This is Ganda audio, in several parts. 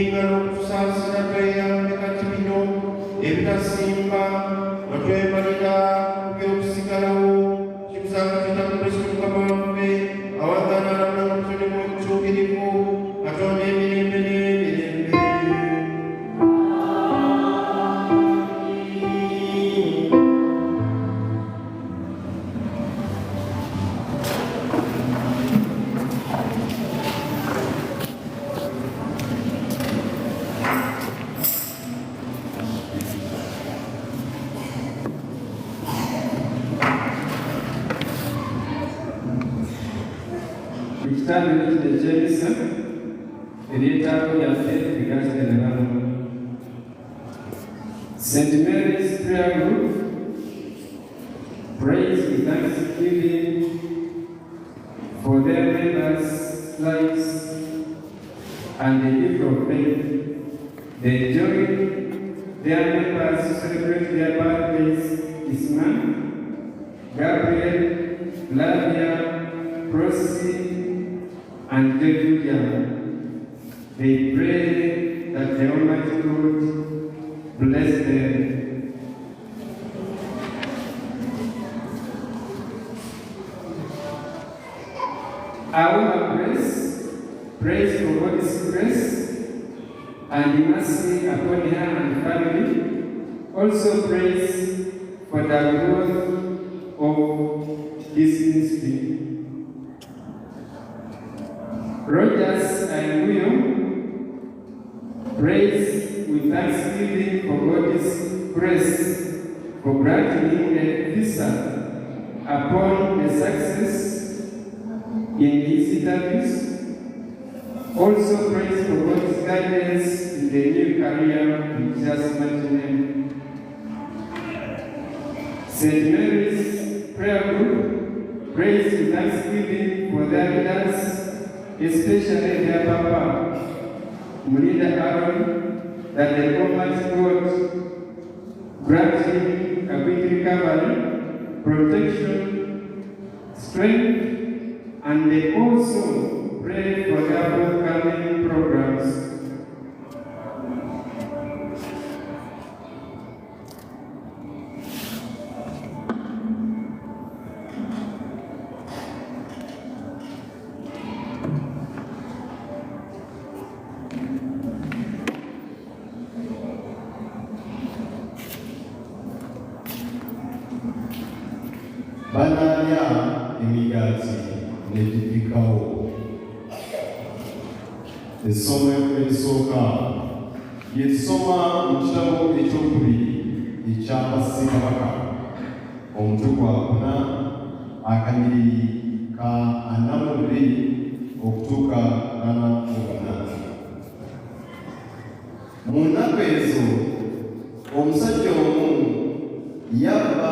n'engalo okutusaasira tweyambe kati bino ebitasimba nga twemalira ku by'okusigalawo kikusanga kitabo Kristo Mukama waffe awagana n'amulamu obutonde bw'obutuukirivu Katonda emirembe n'emirembe. Ekitambiro kino eky'emisa ebyetaago byaffe bigaziganiramu. St. Mary's Prayer Group prays with thanksgiving for their members' lives and the gift of faith. They join their members to celebrate their birthdays this month. Gabriel, Flavia, Prosy, and Julia. They pray that the Almighty God bless them. Our grace prays for God's grace and mercy upon her and family. Also prays for the growth of this ministry. Rogers and William prays with thanksgiving for God's grace for granting him a visa upon the success in his interviews. Also prays for God's guidance in the new career in Jesus' mighty name. St. Mary's Prayer Group prays with thanksgiving for their leaders, especially their Papa, Mulinda Aaron, that the Almighty God grant him a quick recovery, protection, strength, and they also pray for their forthcoming programs. Banalya emigaati negibikawo. Essomo erisooka lyesoma mu kitabo ekyokubiri ekya Bassekabaka omutwe gwa 4 akanyiriri ka 42 okutuuka 44. Mu nnaku ezo omusajja omu yava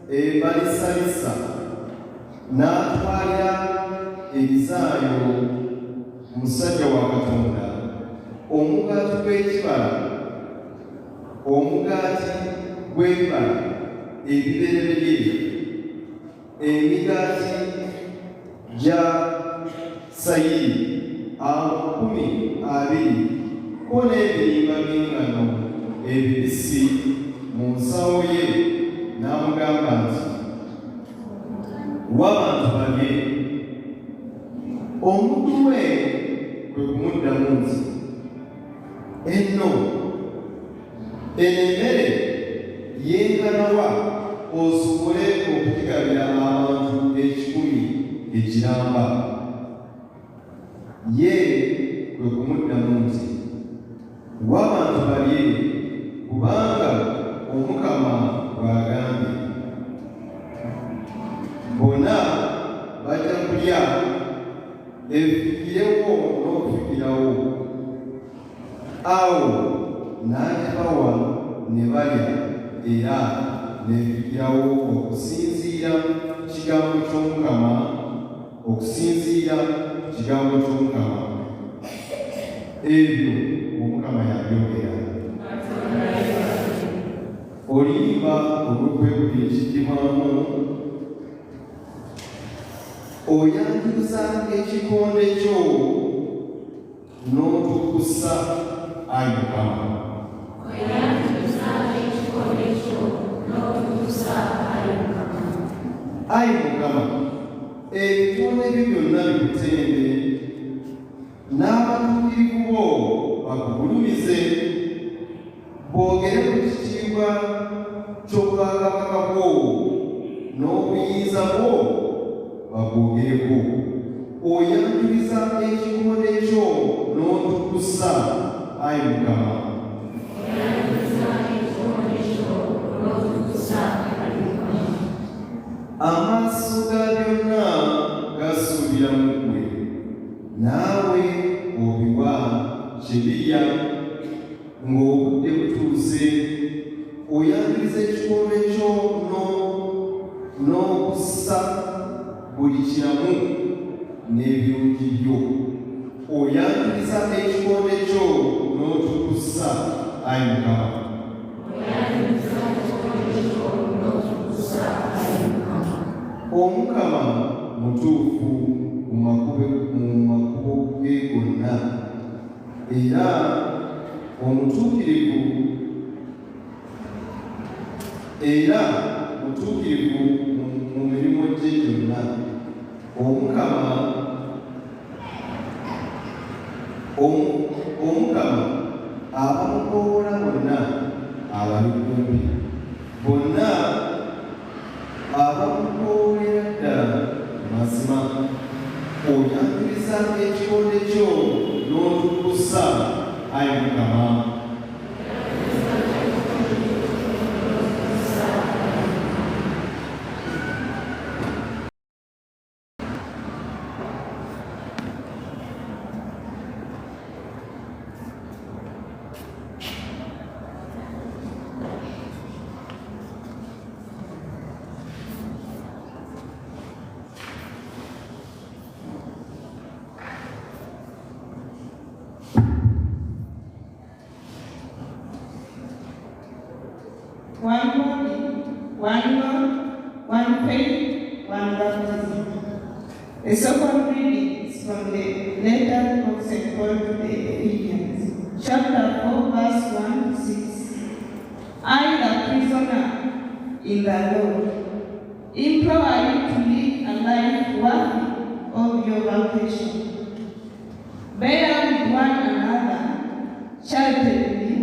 ebalisalisa n'atwalira ebizaayo musajja wa Katonda omugaati gw'ekibala, omugaati gw'ebibala ebibereberye, emigaati gya sayiri 20 ko n'ebirimba by'engano ebibisi mu nsawo ye, n'amugamba nti w'abantu balye. Omuntu we kwe kumuddamu nti enno emmere yenkanawa osobole okugigabira abantu 10 ekiramba. Ye kwe kumuddamu nti w'abantu balye kubanga Omukama bw'agambye. Bonna bajja kulya ebifikirewo n'okufikirawo. Awo n'agibawa ne balya era n'efikirawo okusinziira kigambo ky'Omukama, ebyo Omukama yabyogera. Oluyimba olw'okwegulira ekiddibwamu oyanjuluza ekikonde kyo n'otukusa ayi Mukama. Ayi Mukama, ebitone byo byonna bikutende, n'abatuukirivu bo bakugulumize, boogere ku kitiibwa ky'obwakabaka bwo n'obuyinza bwo babwogereko. Oyanjuliza ekikonde kyo n'otukusa ayi Mukama. Amaaso ga byonna gasuubira mu ggwe, naawe obiwa kye birya ng'obudde butuuse. Oyanjuliza ekikonde kyo n'okussa buli kiramu n'ebirungi byo. Oyanjuliza ekikonde kyo n'otukusa ayi Mukama. Omukama mutuufu mu makubo ge gonna, era mutuukirivu mu mirimu gye gyonna. Omukama abamukoowoola bonna abali kumpi, bonna abamukoowolera ddala mazima. Oyanjuliza ekikonde kyo n'otukusa ayi Mukama. One body, one Lord, one faith, one baptism. The second reading is from the letter of St. Paul to the Ephesians, chapter 4, verse 1 to 6. I, the prisoner in the Lord, implore you to live a life worthy of your vocation. Bear with one another charitably,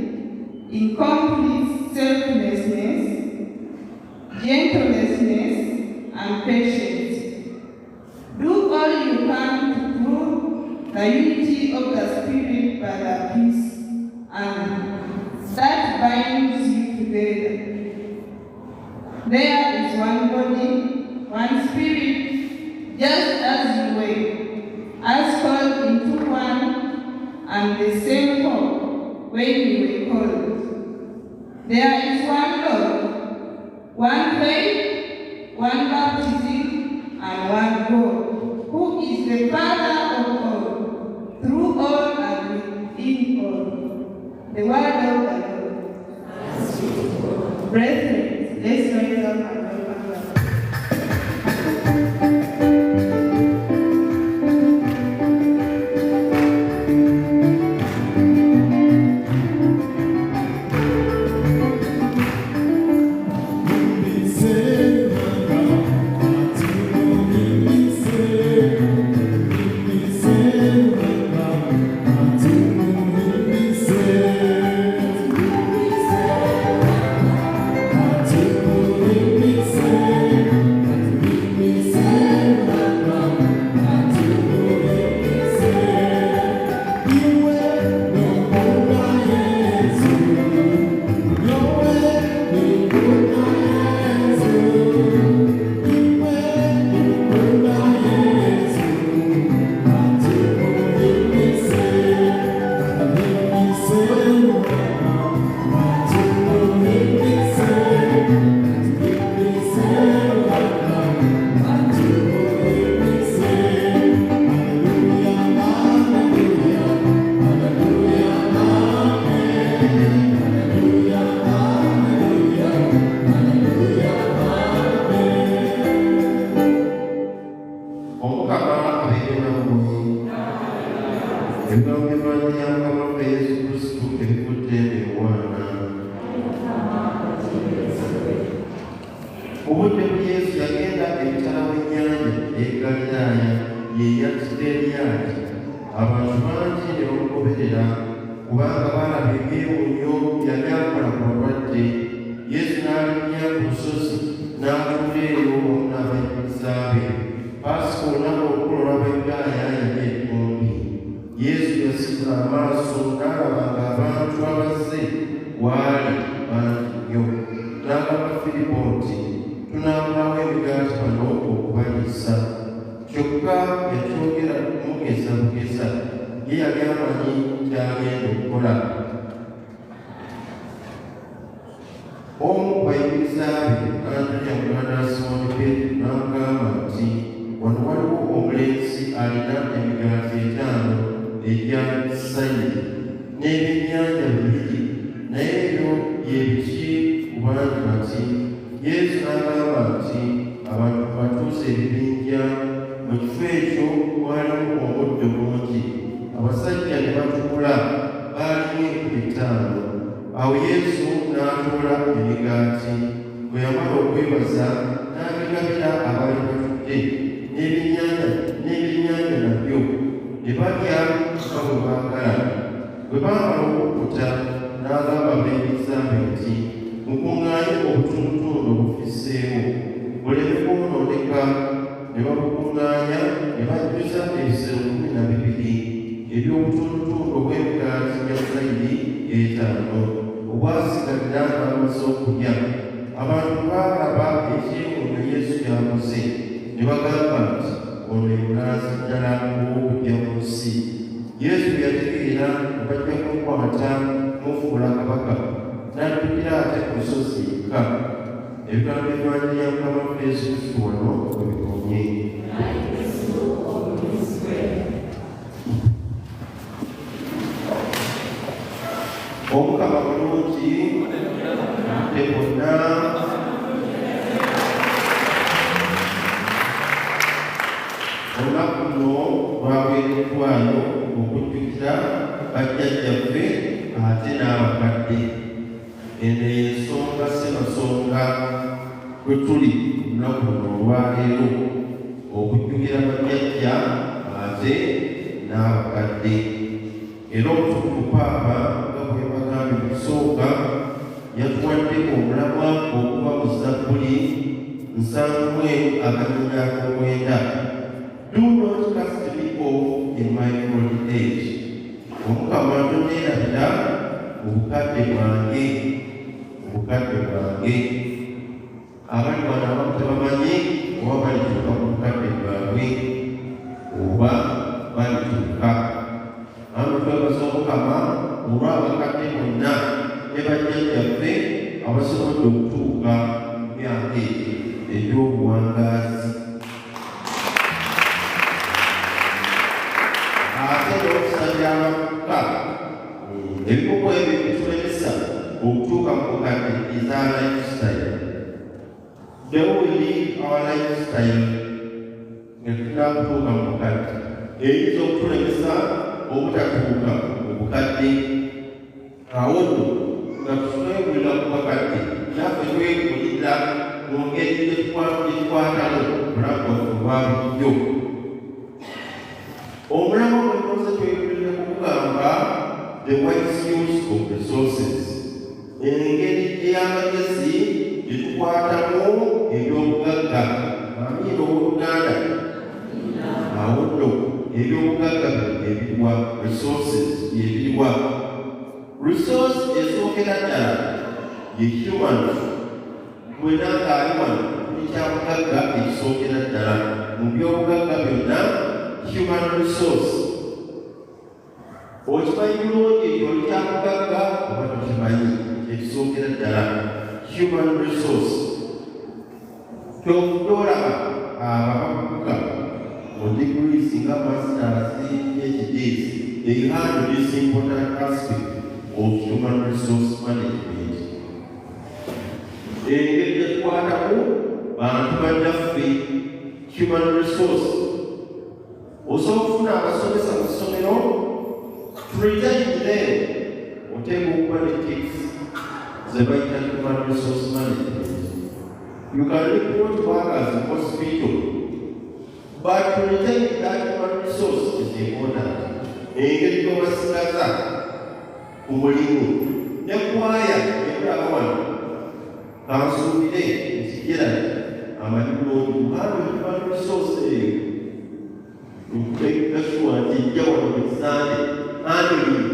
in complete selflessness, gentleness, and patience. Do all you can to prove the unity of the Spirit by the peace and that binds you together. There is one body, one Spirit, just as you were, as called into one and the same hope when you were called. There is one Lord, one faith, one baptism, and one God, who is the Father of all, through all and within all. The word of the Lord. Brethren, let's rise up and welcome God. Peace. Obudde bwe Yesu yagenda emitala w'ennyanja e Galilaaya ye ya Tiberiyadi, abantu bangi ne bamugoberera kubanga baalaba ebyewuunyo yali akola ku balwadde. Yesu n'alinnya ku lusozi n'atuula eyo wamu n'abayigirizwa be. Paasika olunaku olukulu olw'Abayudaaya yali eggundi. Yesu yasikula amaaso n'alaba ng'abantu abazze waali bangi nnyo. N'agamba Firipo nti, tunaabulawo emigaati bano okubaliisa. Kyokka yakyogera kumugeza bugeza, ye yali amanyi ky'agenda okukola. Omu ku bayigirizwa be, Andreya muganda wa Simooni Peetero, n'amugamba nti, wano waliwo omulenzi alina emigaati 5 egya sayiri n'ebyennyanja 2, naye ebyo bye biki ku bantu bati? Yesu n'agamba nti, abantu batuuze ebibinja. Mu kifo ekyo mwalimu omuddo mungi. Abasajja ne batuula baalimu 5. Awo Yesu n'atoola emigaati, bwe yamala okwebaza n'abigabira abaali batudde, n'ebyennyanja nabyo ne balya nga bwe baagala. Bwe baamala okukkuta n'agamba abayigirizwa be nti, mukuŋŋaanye obutundutundu obufisseewo buleme kwonooneka. Ne babukuŋŋaanya ne bajjuza ebisero 12 eby'obutundutundu obw'emigaati gya sayiri 5 obwasigalira n'abamaze okulya. Abantu baalaba ekyewuunyo Yesu y'akoze ne bagamba nti, ono ye mulaazi ddala ow'okujja mu nsi. Yesu yategeera ne bajja kumukwata kumufuula kabaka, n'addukira ate ku lusozi yekka. Ebigambo by'Evangiri ya Mukama waffe Yesu Kristo wano we bikomye. Omukama bulungi te bonna. Olunaku luno lwaweereddwayo okujjukira bajjajjaffe ate n'abakadde. Eno y'ensonga ssemasonga kwe tuli ku lunaku luno olwaleero, okujjukira bajjajja ate n'abakadde. Era omutukuvu Paapa nga bwe bagambye mu kusooka yatuwadde omulamwa okuva mu Zabbuli 79:9. Do not cast me off in my old age. Omukama tonneerabira mu bukadde bwange. Abali bano abamu tebamanyi oba balituuka mu bukadde bwabwe oba balituuka. Ano twebaza Omukama olw'abakadde bonna ne bajjajjaffe abasobodde okutuuka mu myaka egy'obuwangaazi. Ate n'okusabira abavubuka ebikolwa ebyo bitulemesa okutuuka mu bukadde is our lifestyle. The way we live our lifestyle nga tunakutuuka mu bukadde eyinza okutulemesa obutatuuka mu bukadde. Awo nno nga tutwegulira ku bakadde naffe twegulira mu ngeri gyetukwatamu obulamu bwaffe obwa bulijjo. Omulamwa gwe tukoze twegulira kugamba the wise use of resources, engeri ey'amagezi gyetukwatamu ebyobugagga. Amiina ow'Oluganda. Awo nno ebyobugagga ebiriwa, resources ebiriwa. Resource esookera ddala ye human. Bwena ng'ali wano ekyabugagga ekisookera ddala mu byobugagga byonna, human resource. Okimanyi bulungi oli kyabugagga oba tokimanyi ekisookera ddala human resource. Kyovudde olaba abavubuka mu degrees nga masters, PhDs, they handle this important aspect of human resource management. Engeri gyetukwatamu bantu bannaffe human resource. Osobola okufuna abasomesa mu ssomero, to retain them oteeka okuba ne tips ze bayita human resource management. You can report workers in hospital, but to retain that human resource is important. Engeri gy'obasigaza ku mulimu ne kwaya ebulaba wano kansuubire ekigera amalibuloogi kubanga human resource eyo nkutekashuwa nti ejja wano ekisande handling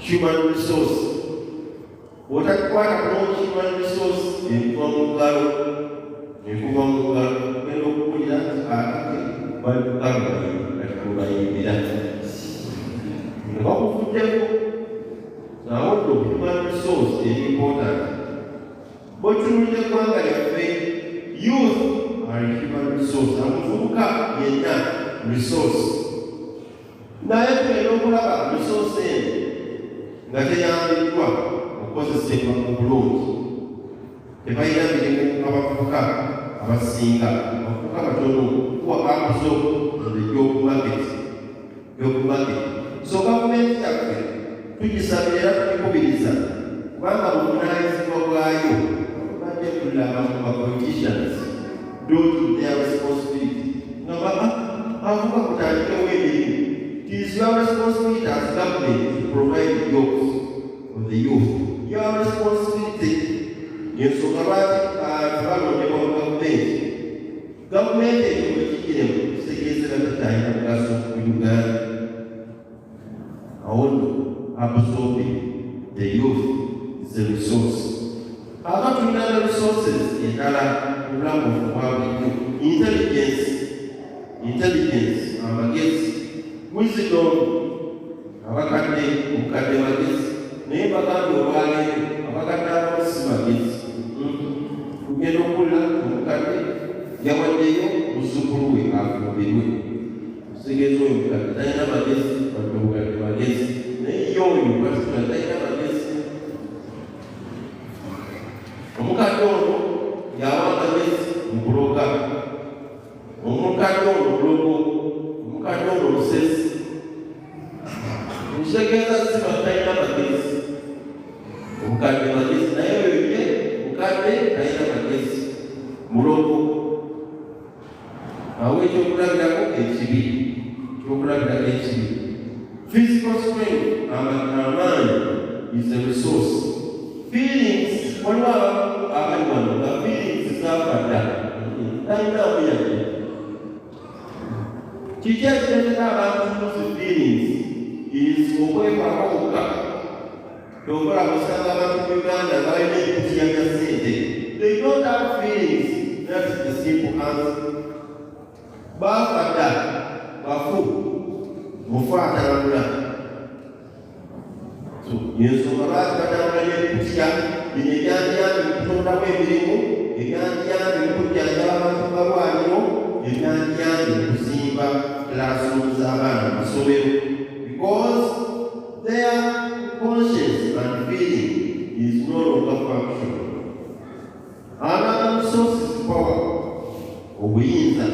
human resource bw'otakikwata bulungi human resource ekuva mu ngalo ogenda okuwulira nti akake balikubayimbira nga bakuvuddeko nawodde human resource eri important bwetunulira eggwanga lyaffe youth are human resource amuvubuka yenna resource naye tulina okulaba resource eno nga teyambiddwa okukozesebwa mu bulungi tebalina mirimu abavubuka abasinga abavubuka batono kuwa abuzo ebyokumaketi so gavumenti yaffe tugisabira era tukikubiriza kubanga buvunaanyizibwa bwayo badde tulaba mu politicians don't do their responsibility nga avuga kutandikewo emirimu. It is your responsibility as government to provide jobs for the youth. Your responsibility ensonga lwaki tebalondebwa mu gavumenti. Gavumenti ekyo bwe kigiremu kitegeezera tetalina mugaso ku Uganda. Awo nno absorbing the youth is a resource. Aba tulina the resources endala mu bulamu bwa bulijjo. Intelligence, amagezi, wisdom, abakadde omukadde magezi, naye bagambye olwaleero abakadde abamu si magezi. Tugenda okuwulira omukadde yawaddeyo muzzukulu we afumbirwe. Otegeeza oyo omukadde talina magezi, wadde omukadde magezi, naye ye oyo kasitula talina magezi. Omukadde ono yawa magezi mu kuloga, omukadde ono bulogo, omukadde ono lusesi. Nkitegeeza siba talina magezi, omukadde magezi, naye oyo ye omukadde talina magezi, mulogo. Awo ekyokulabirako ekibi, physical strength, amaanyi is a resource. Feelings, waliwo abali wano nga feelings zafadda talina amuyadde. Kiki ekireetera abantu lose feelings is okwekwako wokka. Tokola kusanga abantu mu Uganda balina ekutiya bya ssente. They don't have feelings. That's the simple answer. Baafadda bafu mufu atalabula. So yensonga lwaki batambula n'ekutiya bino ebyandiyambi okutondamu emirimu, ebyandiyambi okujjanjaba abantu balwaniro, ebyandiyambi okuzimba classrooms z'abaana mu masomero, because their conscience and feeling is no longer functional. Another resource is power. Obuyinza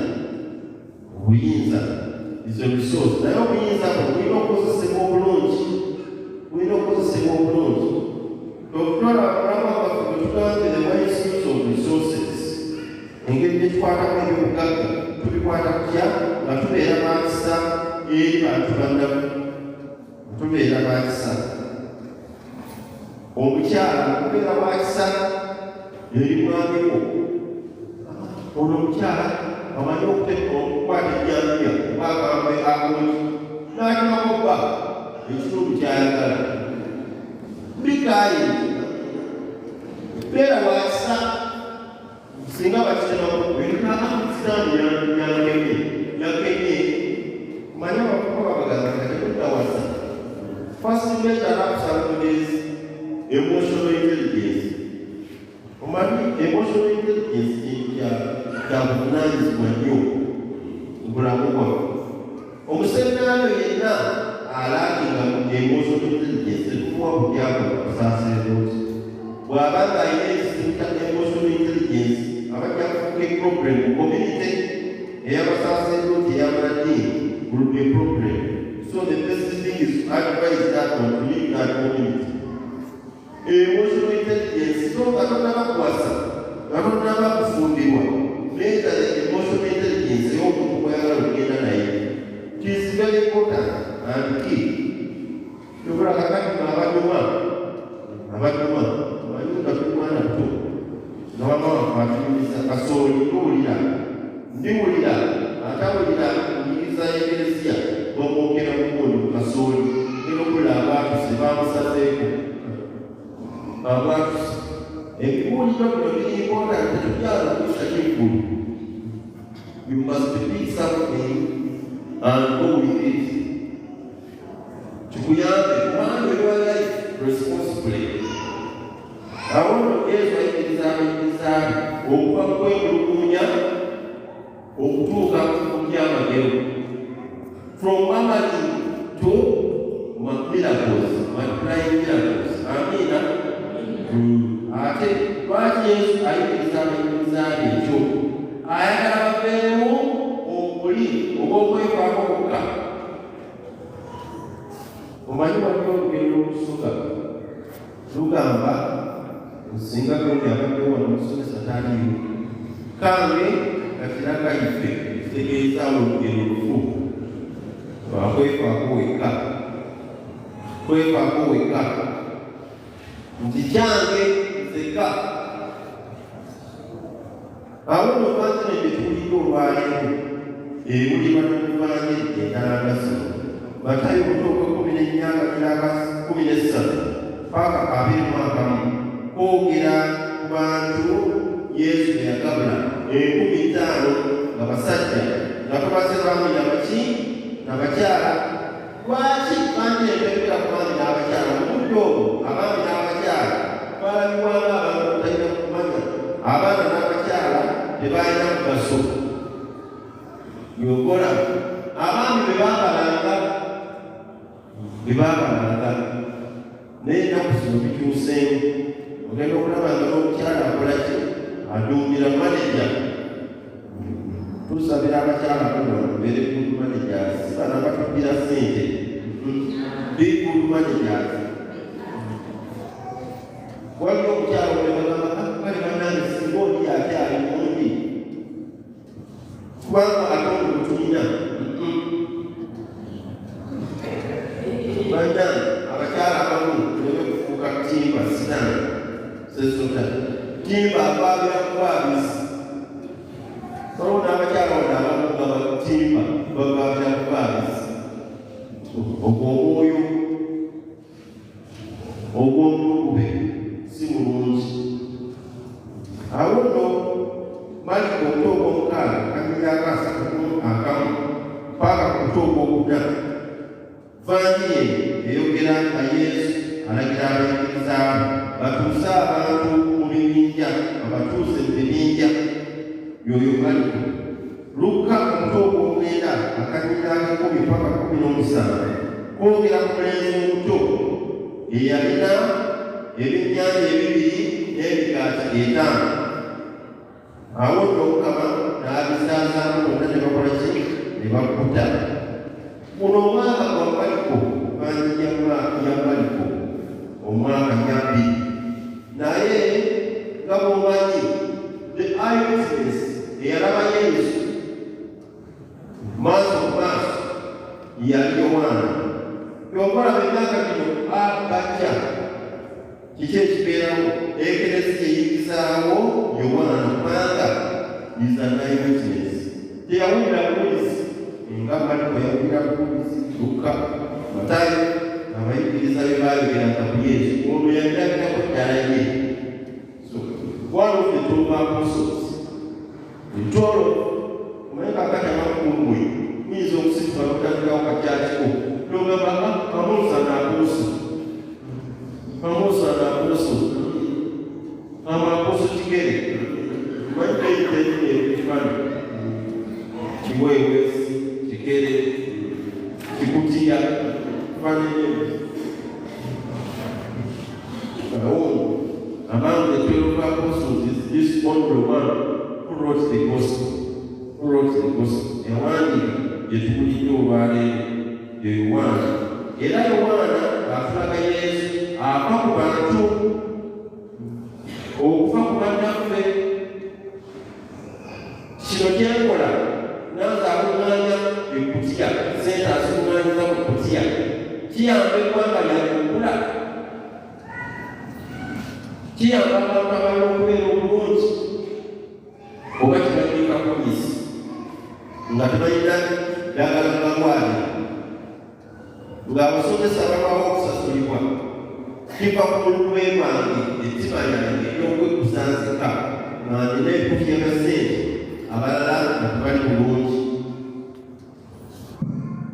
is a resource. Naye obuyinza bulina okukozesebwa obulungi. Okutwala abulamu bwaffe bwe tugambe the wise use of resources. Engeri gye tukwatamu ebyobugagga tubikwata tutya nga tubeera bakisa eri bantu bannamu. Omukyala okubeera bakisa eri mwami wo. Ono omukyala amanyi okukwata ejjambiya oba agambe akonki n'atimako bba ekitundu kyayagala. Bikaayi beera wakisa singa bakitemamu ekitamusitaani yakenye manye abakuba babagamba nga tekutawasa. First measure up something is emotional intelligence. Omanyi emotional intelligence kyabuvunaanyizibwa nnyo mu bulamu bwaffe. Omuseminaano yenna alaakinga mu emotional intelligence tuwa butyako kusaasirwa bw'aba ng'alina ekizibu kya emotional intelligence abajja kufuuka problem mu community ey'abasaasirwa ey'amadini will be a problem. So the best thing is to advise that one to leave that community. Emotional intelligence is not Katonda bakuwasa, Katonda bakufumbirwa, meeta emotional intelligence y'omuntu kwayagala okugenda naye. It is very important and key. Tubula kakati abaduma, abanyumba tulwana tuto, n'abama bakwatiriza kasooli tuwulira, ndiwulira, atawulira nyiriza y'Eklezia bamwogera mugundi mu kasooli, n'okula abaatuse bamusazeeko. Abaatuse. Ebibuuliro bino biri important tetubyala kuyisa ky'eggulu. You must pick something and go with it. Tukuyambe kubanga your life responsibly. Awo Yesu ayigiriza okuva mu kwemulugunya okutuuka ku byamagero. From Mamadi to miracles, multiplying miracles. Amina. Ate lwaki Yesu ayigiriza ekyo? Ayagala babeemu obuli obw'okwefaako kokka. Omanyi waliwo olugero olusuga lugamba nsinga Katonda yabaddewo wano omusomesa taaliwo. Kange kakiraga ife ekitegeezaawo olugero olufu lwakwefaako wekka. Kwefaako wekka nti kyange nzekka. Awo nno banzine gye tuwulira olwaleero ebuli banamuvanjiri endala zino Matayo kutoka 14:13 mpaka 21 kwogera ku bantu Yesu bye yagabula 50 nga basajja nga tubaze baami n'abaki n'abakyala. Lwaki banjire empepera ku baami n'abakyala? Mu budde obwo abaami n'abakyala balabibwanga abantu batalina kumanya. Abaana n'abakyala tebalina mugaso. Yokola abaami bebambalanga naye ennaku zino bikyuseemu. Ogenda okulaba nga n'omukyala akola ki? Aduumira maneja. Tusabira abakyala kuno babeere good managers, si bano abatubbira ssente. Be good managers. Waliwo omukyala olebagamba kale bannange singa oli akyali mundi kubanga atonda obutulina. Bannange abakyala abamu tuleme kufuuka timba sitana sesota timba akwabira kukwabisa. Waliwo n'abakyala wano abamu nga batimba bakwabira kukwabisa. Ogwo omwoyo ogw'omulugube si mulungi. Awo nno Maliko omuto ogw'omukaaga akanyirako 31 mpaka ku muto ogw'okuna vanjiri eyogera nga Yesu alagira abayigiriza batuuse abantu mu bibinja, babatuuse mu bibinja. Yoyo Maliko. Luka omuto ogw'omwenda akanyirako 10 mpaka 17 kwogera ku mulenzi omuto eyalina ebyennyanja 2 n'emigaati 5. Awo nno Mukama n'abisaazaamu bonna ne bakola ki? Ne bakkuta. Guno omwaka gwa Maliko, banjija ya Maliko omwaka nyabbi. Naye nga bw'omanyi the eyewitness eyalaba Yesu maaso ku maaso yali Yowaana. Yokola emyaka gino abajja kiki ekibeerawo? Eklezia eyigizaawo Yowaana kubanga is an eyewitness. Teyawulira bujulizi nga Maliko yawulira bujulizi. Luka, Matayo abayigiriza be baayogeranga ku Yesu. Ono yabirabirako ddala ye. So one of the 12 apostles, the 12 omanyi kakati amakumbwe muyinza okusituka n'okutandikawo kakyakiko n'ogamba Amusa n'Aposo. Amusa n'Aposo. Amaposo kigere. Manyi beyiteenye ekifaananyi. Kiweewezi, kigere, kikutiya, kifaananyi. Among the 12 apostles is this only one who wrote the gospel. Ewandika yetukulidde olwaleero ye Yowaana. Era Yowaana afulaga Yesu ava ku bantu okuva ku bannaffe. Kino kyenkola nange akuŋŋaanya ekutiya, sente azikuŋŋaanyiza ku kutiya, kiyamba eggwanga lyange okula, kiyamba abantu abalala okubeera obulungi, oba kibaddiika poliisi nga tebalina ddagala gagwali, ng'abasomesa babawo okusasulibwa, kiva ku lulwe lwange ettima lyange ery'okwekusanzika nga nina ekutiya ga sente abalala nga tebali bulungi.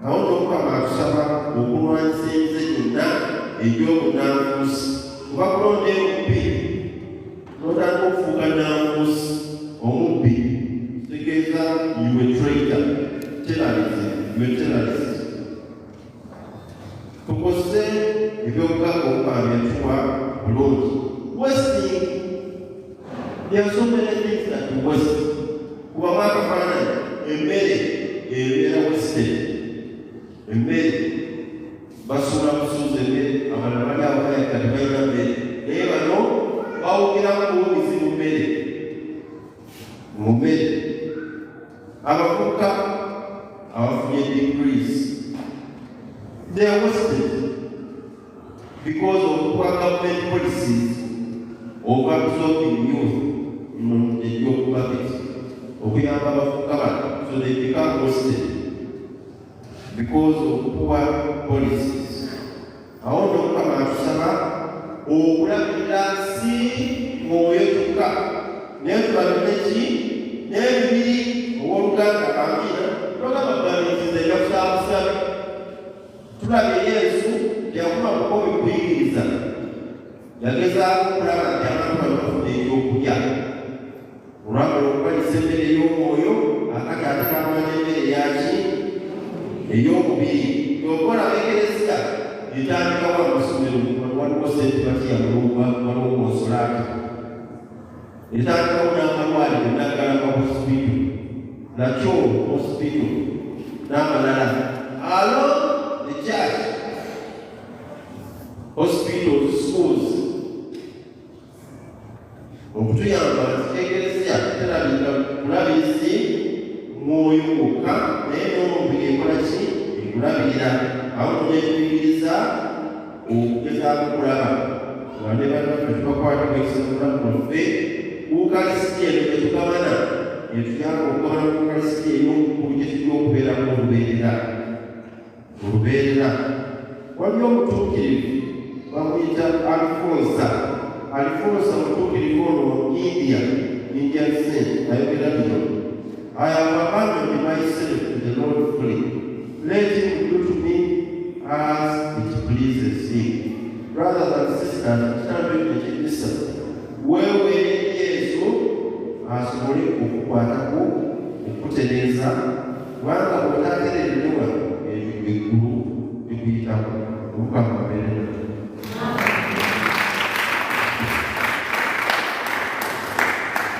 Awo n'Omukama atusaba okulwanyisa emize gyonna egy'obunanfuusi, kuba kulonda omubbi n'otandika okufuuka nanfuusi omubbi kitegeeza you a traitor, terrorist. Tukozese ebyobugagga Omukama byetuwa bulungi. Wasting, there are so many things that we waste. Kuba mwakafaananyi emmere ebeera wasted. Emmere basuula busuuza emmere, abalala bali awo bayagala tebalina mmere, naye bano bawukira ku buwulizi mu mmere. Abavubuka abafunye degrees, they are wasted because of poor government policies of absorbing youth in the job market. Okuyamba abavubuka bano so they become wasted because of poor policies. Awo n'Omukama atusaba okulabirira si mwoyo kyokka, naye tulabire ki n'ebibiri owooluganda amina togamba bbaminziza eyakusaabusabe. Tulabye Yesu teyakuma kukobi kuyigiriza, yagezaako okulaba nti abantu bano bafuna ekyokulya olwagala okubalisa emmere ey'omwoyo akati ate n'amanya emmere eyaki ey'omubiri. Okola ekereziya etandikawo amasomero waliwo sente batiya waliwo konsolaati, etandikawo n'amalwaliro naggala nga hospital nakyo hospital n'amalala along the church, hospitals, schools, okutuyamba nti ekereziya terabika kulabisi mwoyo gwokka naye n'omubiri ekola ki ekulabirira. Awo tunekuyigiriza okugezaako okulaba nga ne bannaffe tubakwata kwekisa mulamu lwaffe ukalisitiya eno tetugamana etuyamba okugamana ku ukalisitiya ey'omukulu gye tulina okubeeramu olubeerera. Waliwo omutuukirivu bamuyita Alfonsa mutuukirivu ono Indian saint ayogera bino, I have abandoned myself to the Lord fully. Let him do to me as it pleases him. Brothers and sisters, kitambekekisa weeweere Yesu asobole okukwatako okutereeza, kubanga bw'otaatereerewa eggulu likuyitako. Omukama abeere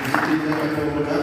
nzikiriza Katonda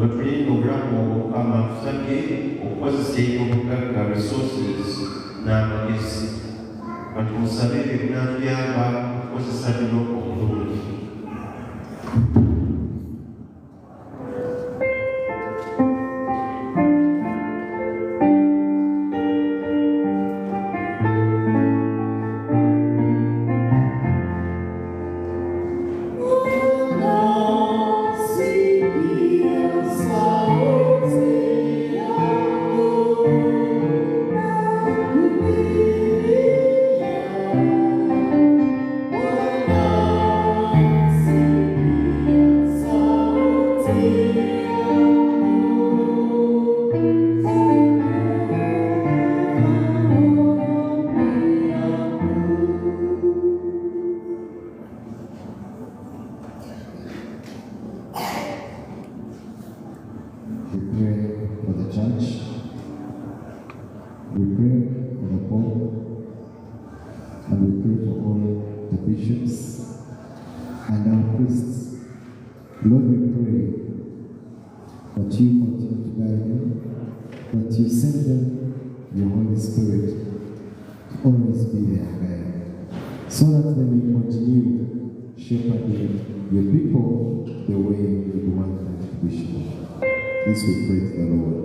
Katonda tulinde obulamu obukama tusabye okukozesa ebyobugagga resources n'amagezi batumusabe ebyo binatuyamba okukozesa bino obulungi. Lord, we pray that you continue to guide them, that you send them your Holy Spirit to always be their guide, so that they may continue shepherding your people the way you want them to be shepherded. This we pray to the Lord.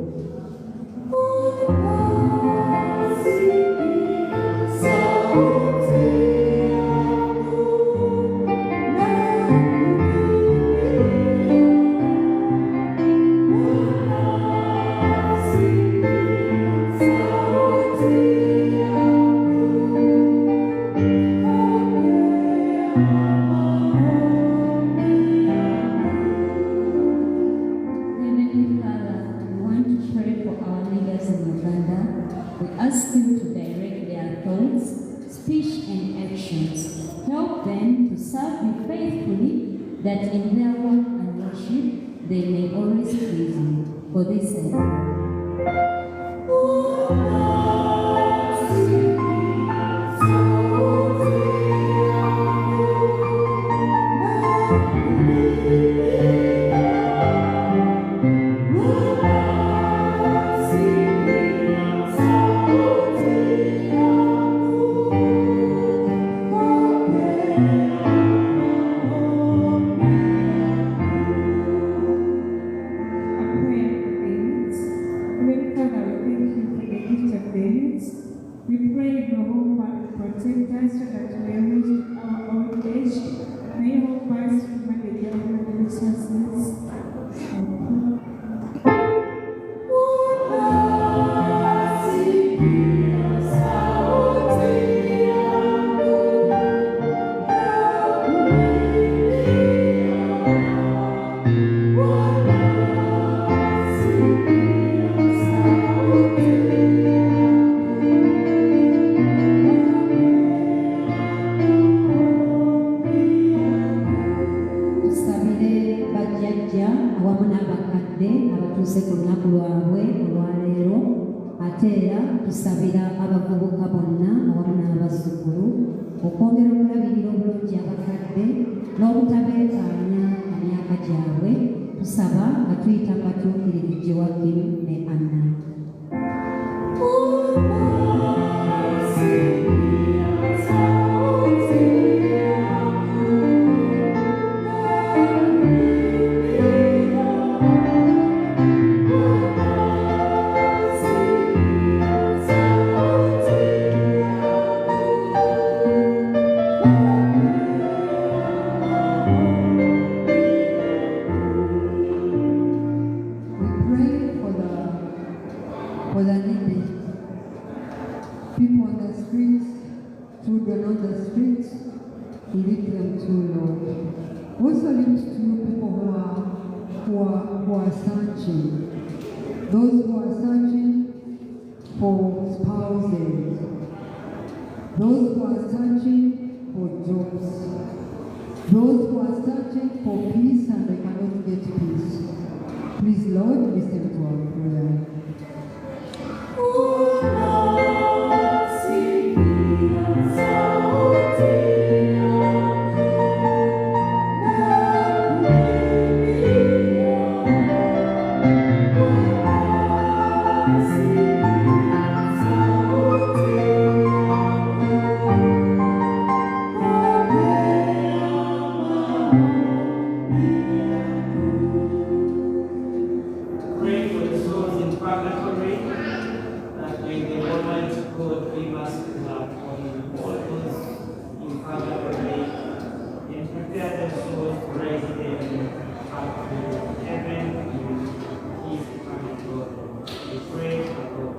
Ask Him to direct their thoughts, speech, and actions. Help them to serve you faithfully, that in their work and worship they may always please you. For this I pray. We pray Jehovah protect us so that we reach our old age. May you help us to manage our resources. awamu n'abakadde abatuuse ku lunaku lwabwe olwaleero, ate era tusabira abavubuka bonna awamu n'abazzukulu okwongera okulabirira obulungi abakadde n'obutabeekaanya emyaka gyabwe, tusaba nga tuyita katuukiririvu Joakim ne Anna. For the needy, people on the streets, children on the streets, to lead them to Lord. Also lead to people who are searching, those who are searching for spouses, those who are searching for jobs, those who are searching for peace and they cannot get peace. Please, Lord, listen to our prayer. pray for the souls in purgatory, that may the Almighty God give us love on all those in purgatory, and prepare their souls to raise them up to heaven in His eternal God. We pray for God.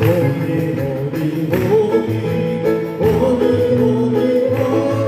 Holy, holy, holy, holy,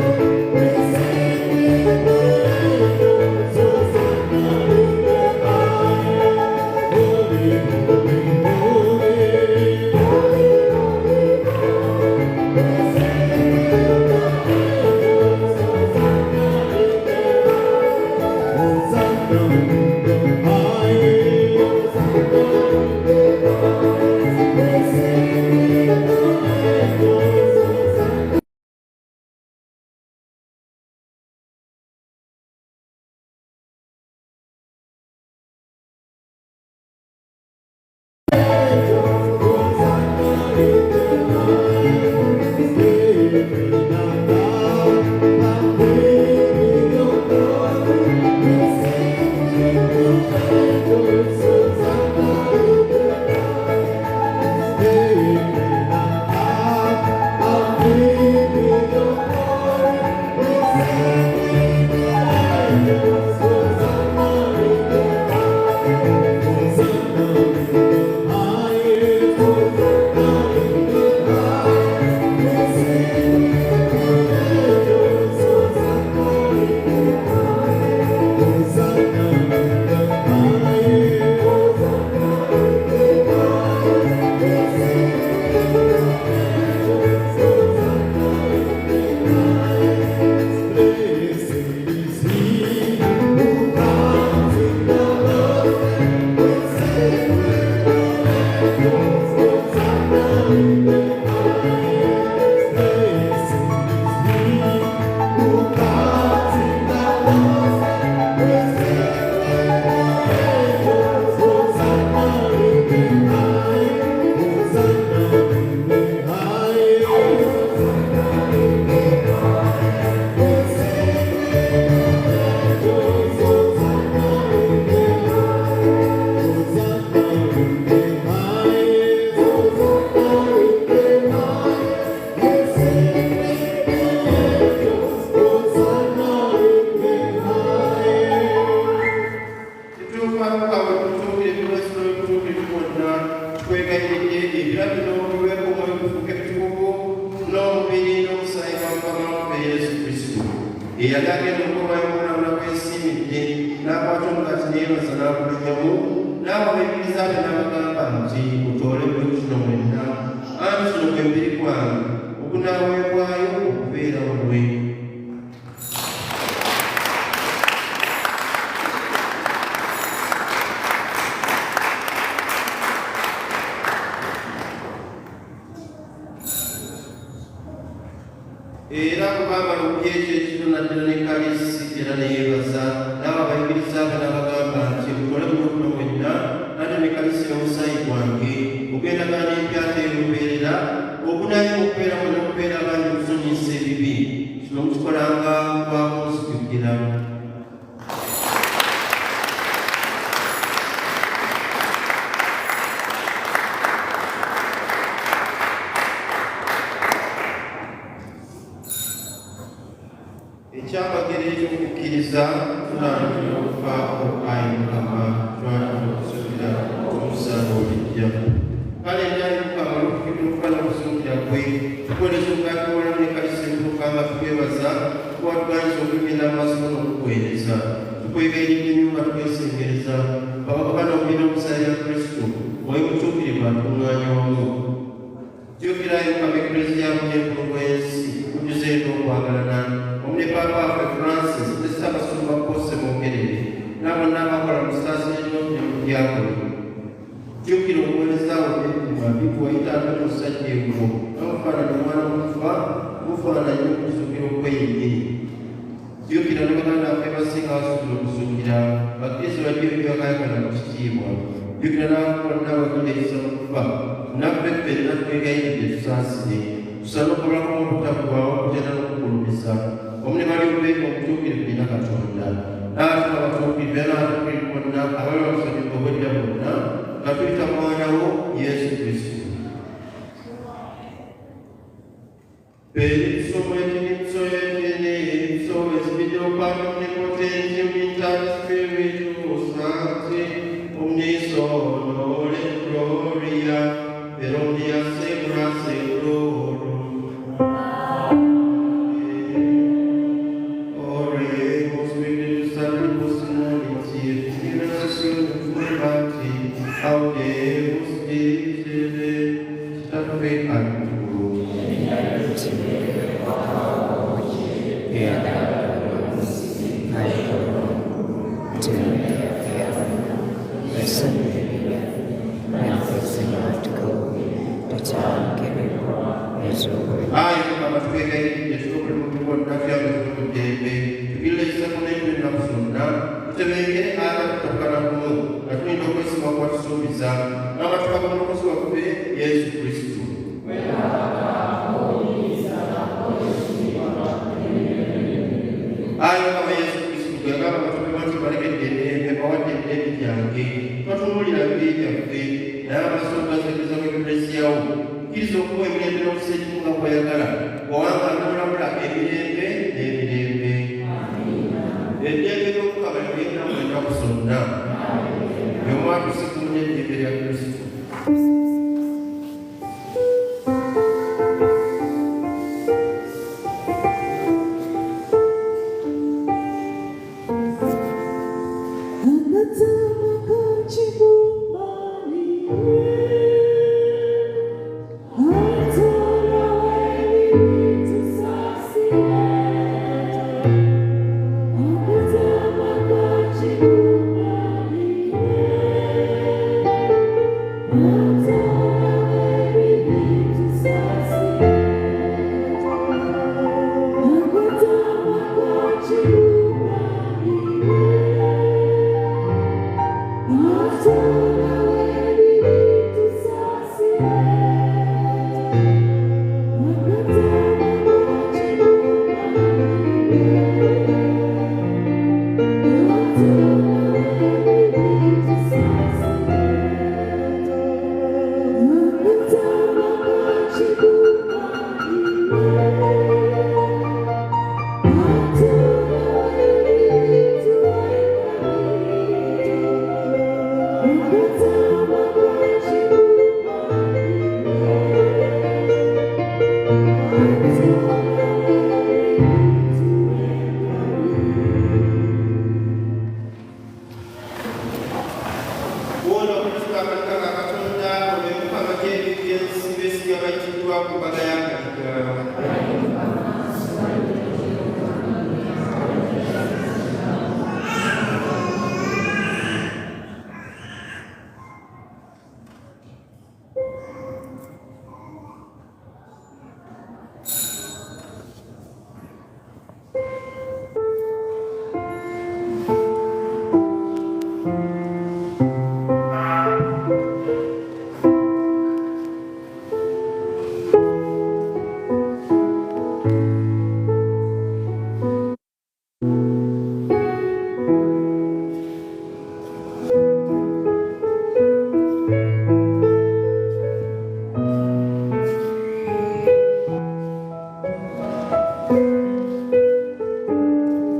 eyali agenda okukomayo okulabula kwesimidde n'akwata omugati neyebaza n'agumenyamu n'abo bekkiriza be n'abagamba nti mutoole bwe kino mwenna anti kino gwe mubiri gwange ogunaaweebwayo okubeera olwe. Era kubanga lubyekyo ekiro naddala ne kalisi era neyeebaza n'abo abayigiriza be n'abagamba nti mutole muno mwenna ate ne kalisi n'omusaayi gwange ogendagana n'empyata ey'olubeerera ogunaayo okubeera mwena okubeera abangi okusonyiyisa ebibi kino mukikolanga kwakunzijukira. Ekyamagero ekyokukkiriza tulangirira okufa Ayi Mukama twatula okusuubira omusango olijja. Kale Ayi Mukama olw'okukkiriza okufa n'okusuubira kwe tukoleza okukatoola ne kalisi Mukama tukwebaza kuba tuganyiza okugenda mu maaso n'okukuweereza tukwegayiridde ennyumba tukwesengereza bakaba n'okugenda omusaayi ya Kristo oyo mutuukirivu atuŋŋaanya wamu. Jjukira Ayi Mukama eklezia y'enkulu w'ensi okujuzeeko okwagalana omune Papa waffe Francis ne Ssaabasumba Kose Mwogerere n'abonna abakola mu sitaasiyo y'omudyakoni. Jjukira obuweereza bwe bwe wayita ate omusajja engo n'omufaananyi omwana omufa mufaananyi okuzuukira okwennyini. Jjukira ne baganda baffe basinga basuubira okuzuukira bakristo bajja ebyakayagala mu kitiibwa. Jjukira n'abakola n'abaganda ekisa mu kufa naffe ffenna twegayiridde tusaasire tusale okulwako mu butaggwaawo okutenda n'okugulumiza omune bali obubeeko obutuukirivu nnina Katonda n'ate abatuukirivu era n'abatuukirivu bonna abali bakusabibwa obwedda bwonna nga tuyita mwanawo Yesu Kristo. Benedictio Benedictio Benedictio Spiritu Patrum Omnipotentium Inter Spiritus Sancti omnis honor et gloria per omnia secula seculorum. Oremus Spiritus Sanctus Unity Spiritus Furati Audemus Dicere Statuae Antiquum. Ayi Mukama twegayiridde tusobole mu bonna byabwe tukuddembe tugirira ekisago n'ebyo ennaku zonna tutebengere agatutokana kumu nga tulina okwesiima kwatusuubiza n'amatuka g'omulokozi waffe Yesu Kristo. Ayi Mukama Yesu Kristo gwegamba batukuba nti balekedde eddembe bawadde eddembe lyange twatunuulira bibi byaffe naye amaaso gategeeza mu eklesiyawo kkiriza okuwa emirembe n'okusa ekimu nga kwayagala wawanga n'olabula emirembe n'emirembe. Eddembe ly'Omukama ligenda mu ennaku zonna byomwatusikulu n'eddembe lya Kristo. Oh,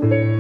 Don't know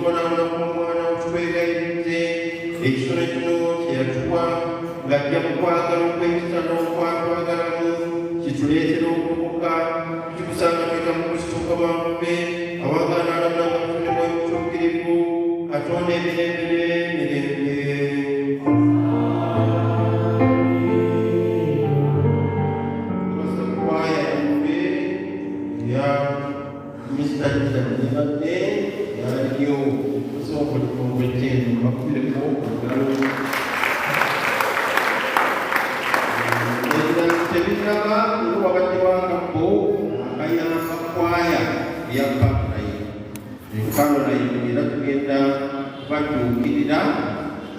n'okubonaabona kw'omwana otwegayiridde ekitono kino kye yatuwa ng'ajja mu kwagala okwekisa n'okwatwagalamu kituleetera okubuka kikusanga tweka mu Kristo Mukama waffe awangala n'alamula nga tufunemu obutuukirivu Katonda emirembe.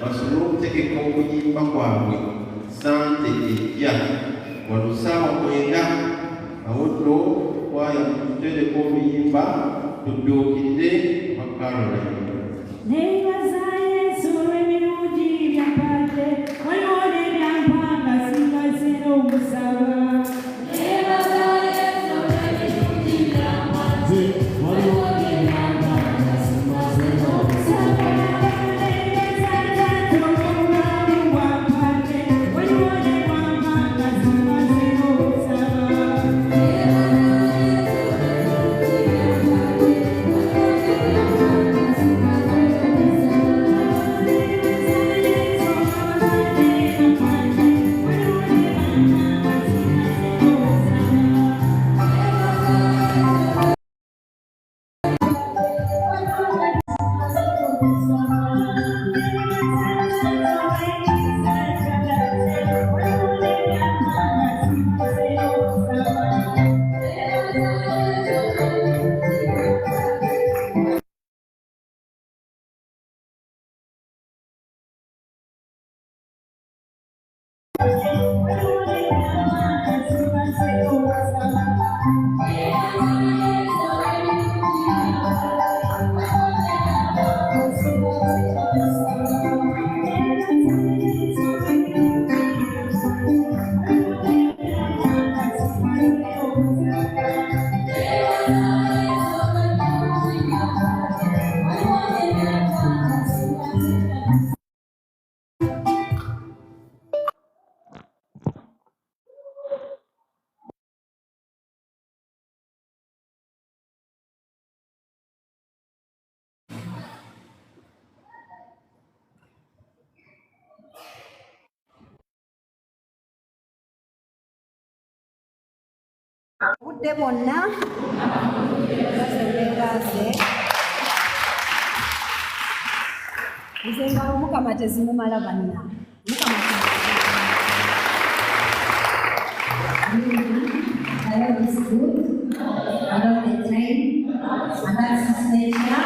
Basobole okutegeka okuyimba kwabwe sante ejja wano ssaawa 9 awo nno kwaya tutereko oluyimba tudduukirire Caroline. Neebaza Yesu olw'ebirungi by'ampadde, waliwo n'ebyampanga singaze n'omusaba. Neebaza Yesu olw'ebirungi by'ampadde, waliwo n'ebyampanga singaze n'omusaba. Obudde bwonna basembegaze nze nga Mukama tezimumala banna I love this food, I love the train, and that's his nature.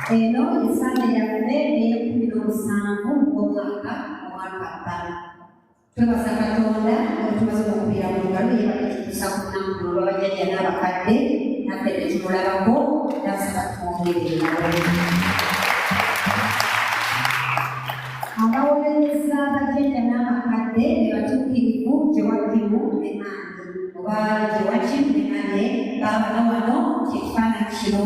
Eno esande yaffe ey'ekumi-n'omusanvu omwaka ttaano. Twebaza Katonda otumaze okubeera mu ngalo yebatekisa ku nnaku lw'abajjajja n'abakadde naffe ne tumulabako nasaba twongerera abawolereza abajjajja n'abakadde be batuukirivu Gyewakimu ne Mandi oba Gyewakimu ne Mandi baabala wano kyekifaananyi kino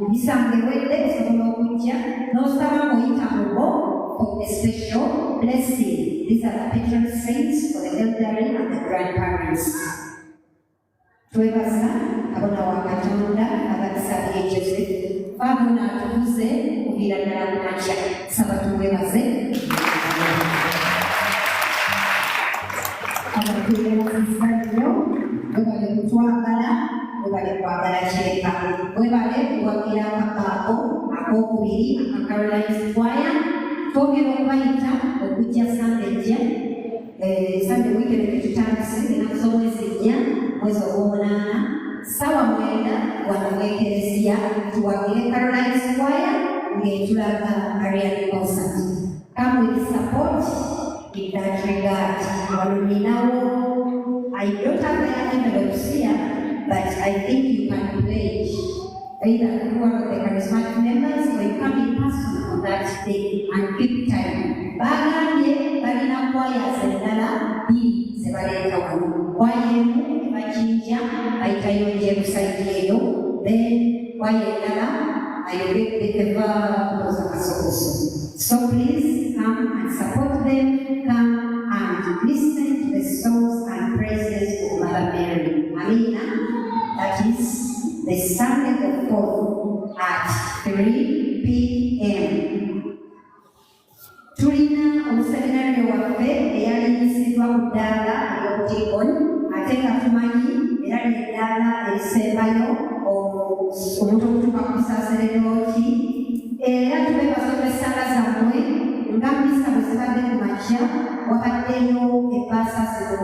ebisambo ewedde osobola okujja n'osaba muyita mu bo for a special blessing. These are the patron saints for the elderly and the grandparents. Twebaza abona wa Katonda abatusabiye Joseph babona atubuze okuviira ddala ku makya saba tumwebaze abateebaziza nnyo webale kutwagala webale kwagala kyeka webale kuwagira akakaako ak'okubiri aka Caroline Choir twogera okubayita okujja sande ejja sande wiikend tetutandise ennaku z'omwezi nnya mwezi ogw'omunaana ssaawa 9 wano mu ekereziya tuwagire Caroline Choir ng'etulaga Marian concert. Come with support in that regard. I don't have the envelopes here, but I think you can pledge either one of the charismatic members or you come in person on that day and keep time. Bagambye balina kwaya zendala bbiri ze baleeta wano. Kwaya emu ne bajinja bayitayo Jerusalem eyo, then the so please come and support them, come and listen to the songs and praises of Mother Mary. Amina, that is the Sunday the 4th at 3 p.m. Tulina omuseminari waffe eyaliyisidwa ku ddaala ey'obutikon ate nga tumanyi era n'eddaala erisembayo omuntu okutuuka ku Busaseredoti era tube basomesanga zammwe nga misa bwe zibadde ku makya wabaddeyo ebbaasa zino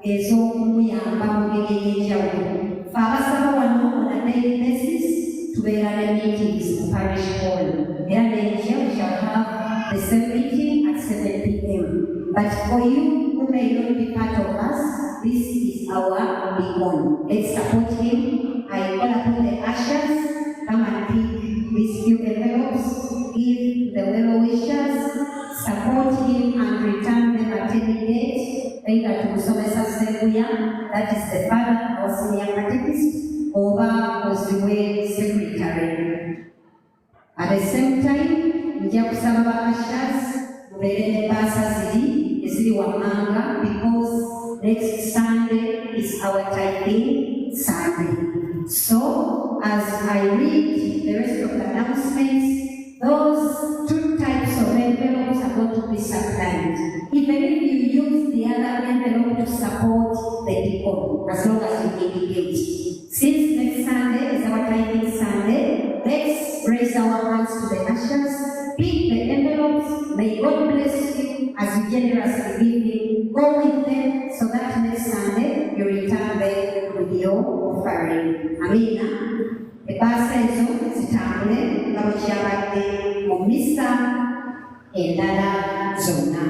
ez'okumuyamba mu ngeri ey'enjawulo. Ffe abasaba wano on a daily basis tubeera ne meetings mu parish hall era n'enkya we shall have the same meeting at 7 p.m. But for you who may not be part of us, this is our big one. Let's support him. I call upon the ushers, come and pick these few envelopes, give the well-wishers, support him and return them at any date. Either to Musomesa Sebuya, that is the father or senior catechist, or Osiwe secretary. At the same time, nja kusaba ba ushers mubeere ne baasa eziri wammanga because next Sunday is our tithing Sunday. So as I read the rest of the announcements, those 2 types of envelopes are going to be supplied. Even if you use the other envelope to support the deacon, as long as you indicate. Since next Sunday is our tithing Sunday, let's raise our hands to the ushers. Pick the envelopes. May God bless you as you generously give him. Go with them so that next Sunday you return them with your offering. Amina. Ebbaasa ezo zitambule nga bwe kyabadde mu misa endala zonna.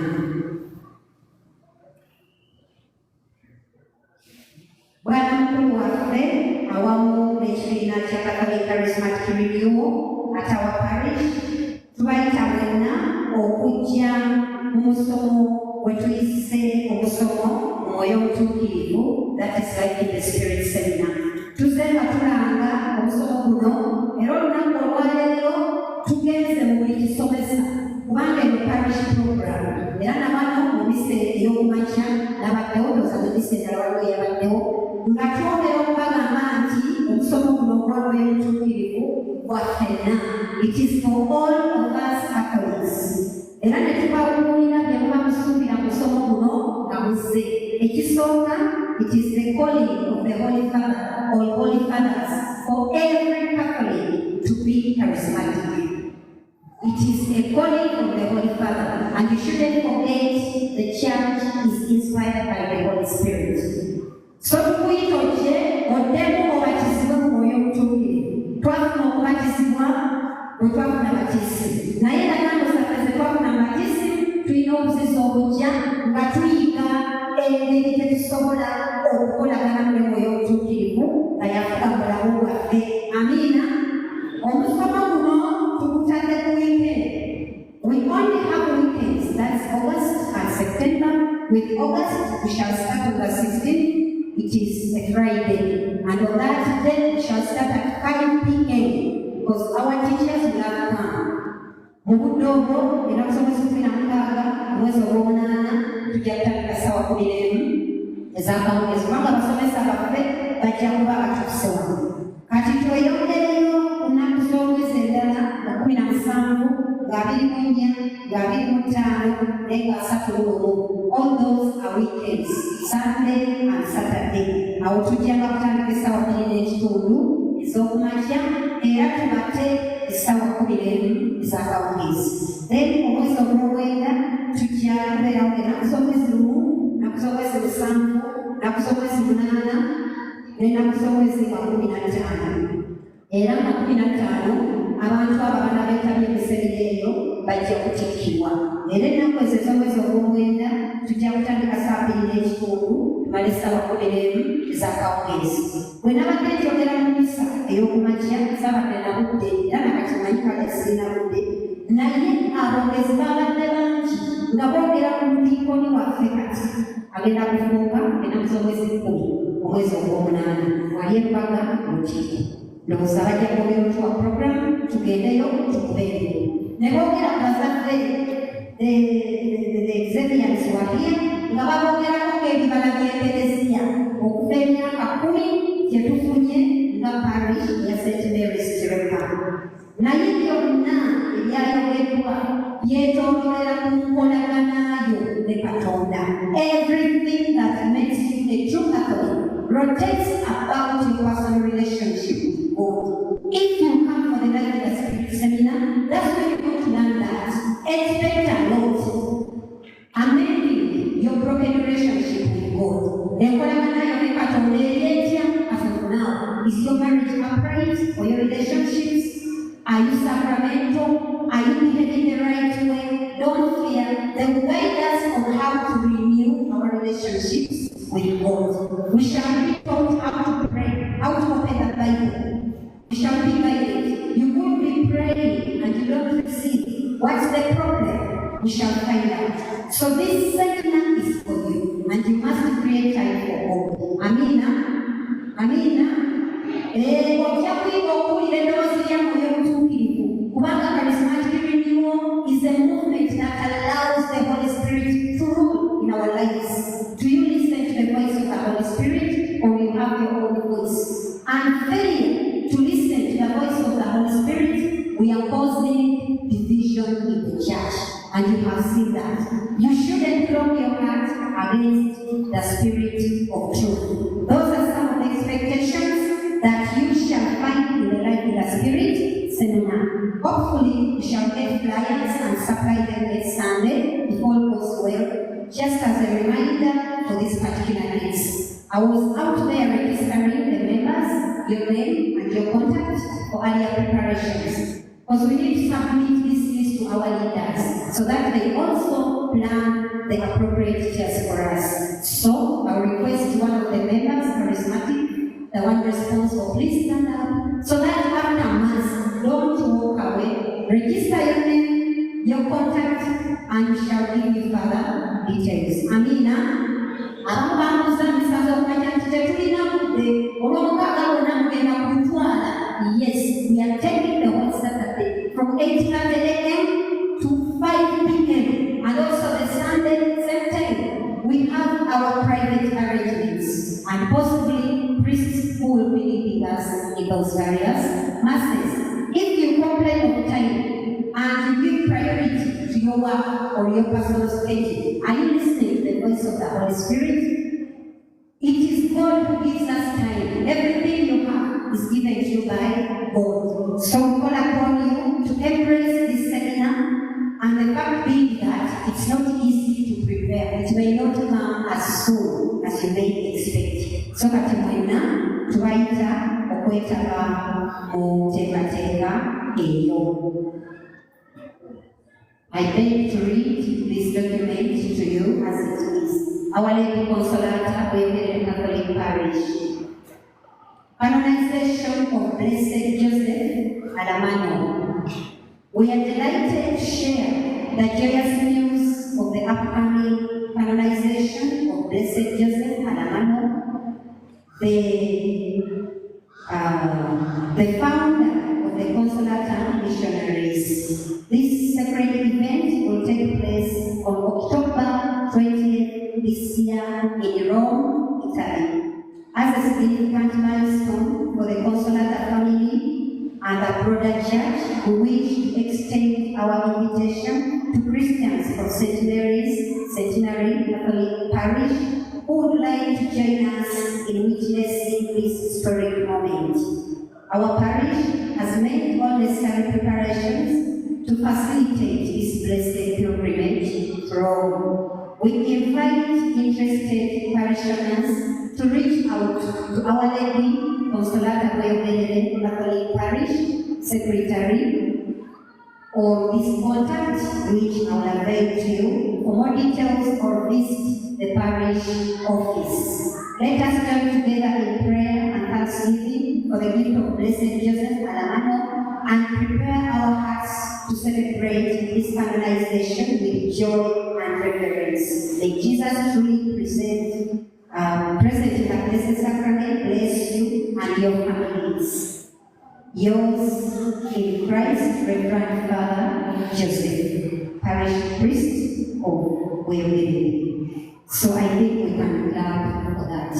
Bwana mukulu waffe awamu n'ekibiina kya Catholic Charismatic Renewal at our parish tubayita mwenna okujja mu musomo gwe tuyise omusomo mu mwoyo omutuukirivu, that is like in the spirit seminar. Tuzze nga tulanga omusomo guno era olunaku olwaleero tugenze mu buli kisomesa kubanga eno parish program era nabano mu biseera ey'okumakya nabaddewo ndoza mu biseera waliwo yabaddewo nga twongera okubagamba nti omusomo guno ogwamwoyo omutuukirivu gwafenna. It is for all of us Catholics. Era ne tubabuulira bye muba musuubira mu musomo guno nga muzze. Ekisooka, it is the calling of the Holy Father or Holy Fathers for every Catholic to be charismatic. It is a calling of the Holy Father, and you shouldn't forget the church is inspired by the Holy Spirit. So tukuyitoje oddemu obatizibwe mu mwoyo omutuukirivu. Twafuna okubatizibwa bwe twafuna batisi. Naye nagamba osaka ze twafuna batisi tulina obuzizi obujja nga tuyiga engeri gye tusobola okukolagana mu mwoyo omutuukirivu nga yafuka mu bulamu bwaffe. Amiina. Omusomo guno tukutadde ku weekend. We only have weekends, that's August and September. With August, we shall start on the 16th. It is a Friday, and on that day we shall start at 5 p.m. because our teachers will have come. Mubudogo, inakusomesa kumi na mukaaga mwezi ogw'omunaana tujja kutandika ssaawa 11 ez'akawungeezi kubanga abasomesa baffe bajja kuba batuuse wano. Kati tweyongereyo ku nnaku z'omwezi endala nga 17, nga 24, nga 25 naye nga 31. All those are weekends, Sunday and Saturday. Awo tujjanga kutandika essaawa 2:30 ez'okumakya era tubate essaawa 12 ez'akawungeezi. Then omwezi ogw'omwenda tujja kubeerawo ennaku z'omwezi lumu, ennaku z'omwezi 7, ennaku z'omwezi 8 n'ennaku z'omwezi 15. Era nga 15 abantu abo abanaabeetabye emisebera eyo bajja kutikkibwa. Era ennaku ezo ez'omwezi ogw'omwenda tujja kutandika ssaawa 2:30 tumale essaawa 11 ez'akawungeezi. Bwe nabadde njogera mu misa ey'okumakya saabadde nabudde era nakati manyi kale sirina budde, naye abongezi baabadde bangi nga boogera ku mudiikoni waffe kati agenda kufuuka ennaku z'omwezi 10 omwezi ogw'omunaana wali embaga lukiiko. ndowooza bajja kwogera otuwa program tugendeyo tukubeereyo ne boogera bazadde the Xavians were here nga baboogerako ng'ebibala by'Eklezia okuva emyaka 10 gye tufunye nga parish ya St. Mary's Kireka. Naye byonna ebyayogeddwa byetoololera ku nkolaganayo ne Katonda. Everything that makes you a true Catholic rotates about your personal relationship with God. If you come for the Life in the Spirit seminar, that's when you're going to learn that. Expect a lot. Amending your broken relationship with God. Enkolaganayo ne Katonda eryetya as of now. Is your marriage upright for your relationships? Are you sacramental? Are you behaving the right way? Don't fear. They will guide us on how to renew our relationships with God. We shall be taught how to pray, how to open the Bible. We shall be guided. You will be praying and you don't receive. What's the problem? We shall find out. So this seminar is for you, and you must create time for God. Amina. Amina. Ojja kwiga okuwulira eddoboozi lya Mwoyo Omutuukirivu kubanga charismatic renewal is a movement that allows the Holy Spirit to rule in our lives. Do you listen to the voice of the Holy Spirit, or you have your own voice? And failure to listen to the voice of the Holy Spirit, we are causing division in the church, and you have seen that. You shouldn't throw your heart against the Spirit of truth. Those are some of the expectations that you shall find in the Life in the Spirit seminar. Hopefully, you shall get flyers and supply them next Sunday if all goes well, just as a reminder for this particular case. I was out there registering the members, your name and your contact for earlier preparations. Because we need to submit this list to our leaders so that they also plan the appropriate chairs for us. So, I request one of the members, charismatic, the one responsible, please stand up so that after Mass, don't walk away. Register your name, your contact, and we shall give you further details. Amina. Yes, we are taking the whole Saturday from 8:30 a.m. to 5 p.m. and also the Sunday, same time. We have our private arrangements and possibly priests who will be leading us in those various masses. If you complain of time and you give priority to your work or your personal schedule, are you listening to the voice of the Holy Spirit? It is God who gives us time. Everything you have is given to you by God. So we call upon you to embrace this seminar, and the fact being that it's not easy to prepare. It may not come as soon as you may expect. So kati mwena twaita okwetaba mu teekateeka eyo. I beg to read this document to you as it is. Our Lady Consolata, Women Catholic Parish. Canonization of Blessed Joseph Alamano. We are delighted to share the joyous news of the upcoming canonization of Blessed Joseph Alamano, the founder of the Consolata Missionaries. This sacred event will take place on October 20th this year in Rome, Italy, as a significant milestone for the Consolata family and the broader church. We wish to extend our invitation to Christians from St. Mary's Centenary Catholic Parish who would like to join us in witnessing this historic moment. Our parish has made all necessary preparations to facilitate this blessed pilgrimage to Rome. We invite interested parishioners to reach out to Our Lady Consolata Boyobelele Catholic Parish Secretary or this contact, which I will avail to you. For more details or visit the parish office. Let us join together in prayer and thanksgiving for the gift of Blessed Joseph Alamano and prepare our hearts to celebrate this canonization with joy and reverence. May Jesus truly present in the Blessed Sacrament bless you and your families. Yours in Christ, Reverend Father Joseph, Parish Priest of Waybury. So I think we can clap for that.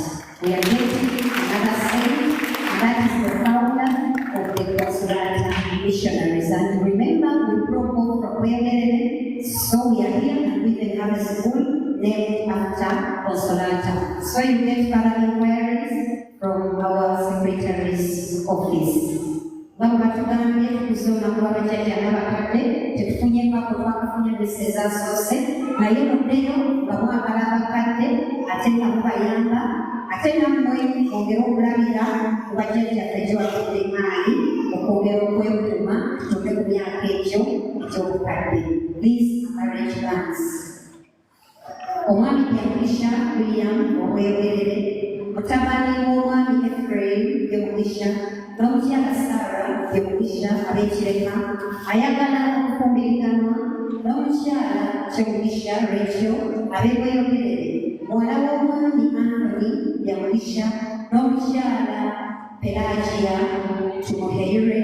We are getting another saint, and that is the founder of the Consolata Missionaries. And remember, we broke off from Waybury, so we are here and we can have a school named after Consolata. So you get further inquiries from our Secretary's office. Batugambye tukusoma kuba bajjajja n'abakadde tetufunyeeko twakufunye bbese ezasoose naye muddeyo nga mwagala abakadde ate nga mubayamba ate nammwe mwongere okulabira ku bajjajjaffe gyewatudde emaali okwongera okwekuuma tutuuke ku myaka egyo egy'obukadde. These marriage plans. Omwami Yamugisha William Ow'Ebwerere, mutabani w'omwami Ephraim Yamugisha n'omukyala Sarah Yamugisha ab'Ekireka, ayagala okufumbiriganwa n'omukyala Kyamugisha Rachel ab'Ebweyogerere, muwala w'omwami Anthony Yamugisha n'omukyala Pelagia Tumuheire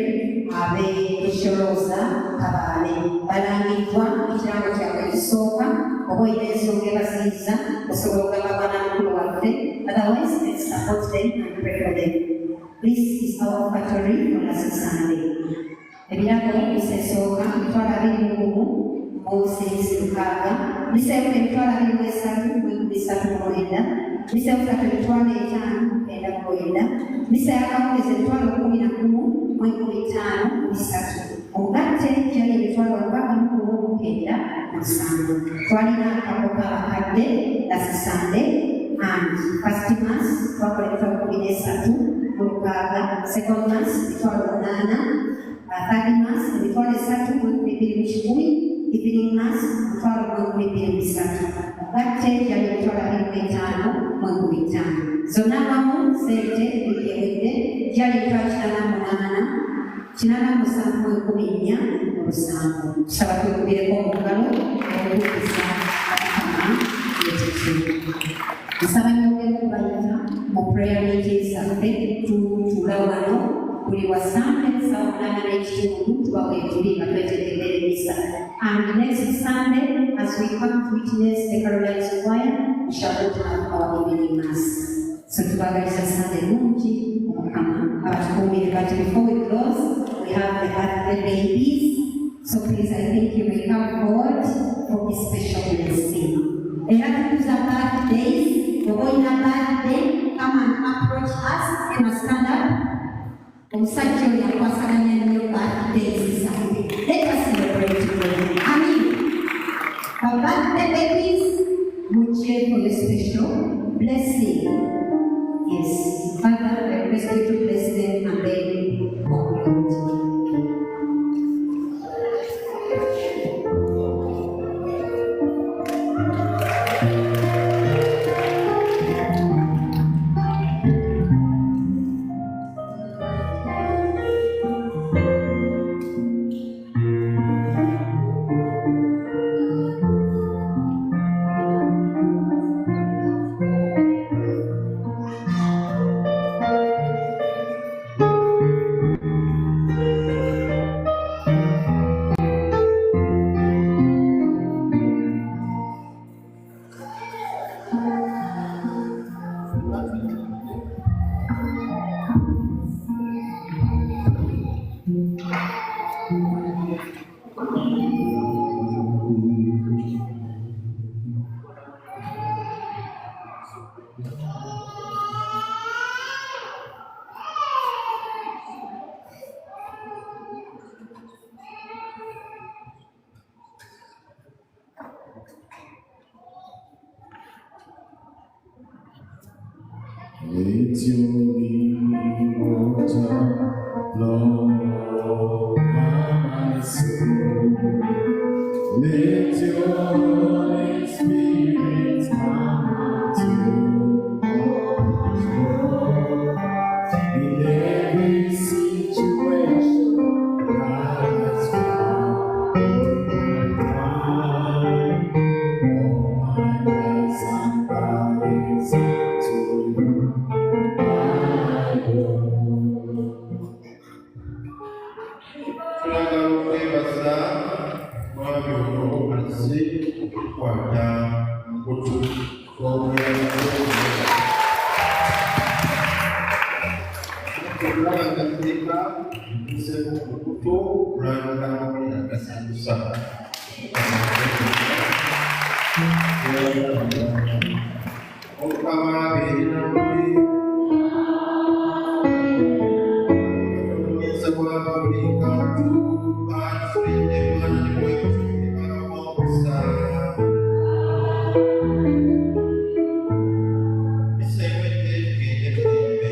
ab'Eshoroza Kabaale. Balangiddwa ekirango kyabwe ekisooka oba olina ensonga ebaziyiza osobola okugamba bwanamukulu waffe, otherwise let's support them and pray for them. This is our factory for last Sunday. Ebirago bisesooka 21 mu sirizi 6, biseuka 23:3 biseuka 5:9 bisayakawuleze 11:15 omugatte kyali 20:9. Twalina akabo k'abakadde last Sunday and first mass twakola 13:6, second mass 8:8, third mass 3:10, evening mass 12:3. Omugatte kyali 25:5. Zonna wamu ssente ebyewedde gyali 8,714. Tusaba twekubireko omugalo okutuukiriza Mukama yeekitiibwa. Nsaba nyongera okubayita mu prayer meetings zaffe tutuula wano buli wa Sunday ssaawa 8:30 tuba weetuli nga twetegerera emisa. And next Sunday, as we come to witness the Carolines choir, we shall not have our evening mass. So tubagaliza Sunday mungi Mukama abatukuumire. But before we close, we have the birthday babies. So please, I think you may come forward for this special blessing. Era tukuza birthdays, oboina birthday, come and approach us. You must stand up. Omusajja oyo akwasaganya nnyo birthdays zange. Let us celebrate together. Amen. Our birthday babies, mujje for the special blessing. Yes, Father, I request you to bless them and then conclude. Let your living water flow over my soul. Let your Holy Spirit come to control. In every situation, God's found time. All my days and bodies to you. tuze okukwata mbuto olwagateeka ntuseko mukuto kulanga mawulire agasanyusa Okama beerinamuli otumiza bwaba buli kantu atulinde mwana niwetulibawokusa isewedde tugende tulimbe